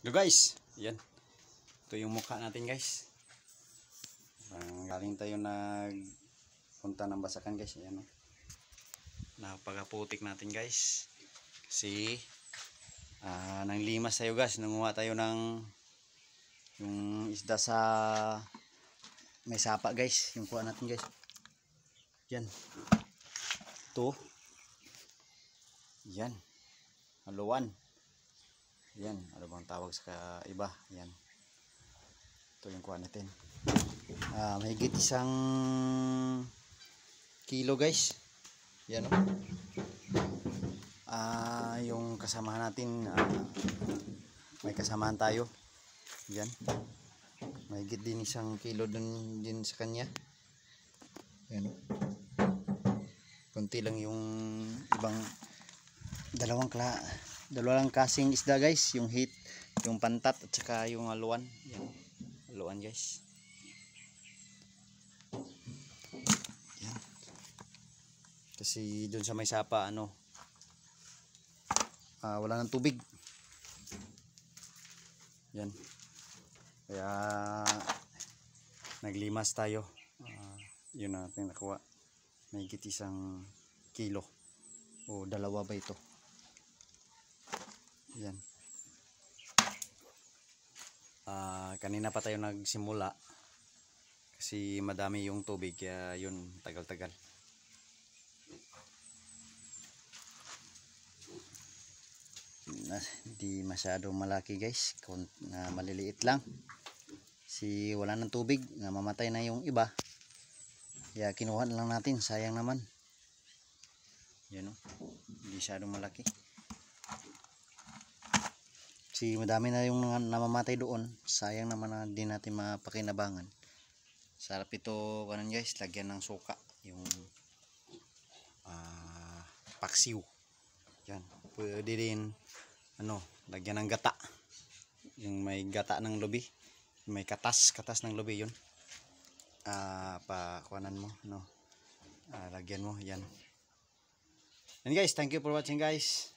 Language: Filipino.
So guys, yan. Ito yung mukha natin guys. Galing tayo nagpunta ng Basakan guys. Ayan o. Napagaputik natin guys. Kasi nang limas tayo guys. Nanguha tayo ng yung isda sa may sapa guys. Yung kuha natin guys. Yan. Ito. Yan. Haluan. Yan, ano bang tawag sa iba? Yan. Ito yung kuha natin. Mahigit 1 kilo guys. Yan o. Yung kasamahan natin, may kasamahan tayo. Yan. Mahigit din 1 kilo din sa kanya. Yan o. Kunti lang yung ibang dalawang kasing isda guys, yung hit, yung pantat at saka yung haluan. Yan, haluan guys. Yan. Kasi doon sa may sapa wala nang tubig. Yan. Kaya naglimas tayo. Yun natin nakuha. Mahigit 1 kilo o 2 ba ito. Yan. Kanina pa tayo nagsimula kasi madami yung tubig kaya yun tagal-tagal. Hindi masyadong malaki guys, maliliit lang. Si wala ng tubig, namamatay na yung iba. Kaya kinuha na lang natin, sayang naman. Yan o, hindi masyadong malaki. Si madami na yung namamatay doon, sayang naman na din natin mapakinabangan. Sarap ito kanan guys, lagyan ng suka, yung paksiw. Yan, pwede din lagyan ng gata. Yung may gata ng lubi, may katas ng lubi yun. Pakuanan mo, lagyan mo yan. And guys, thank you for watching guys.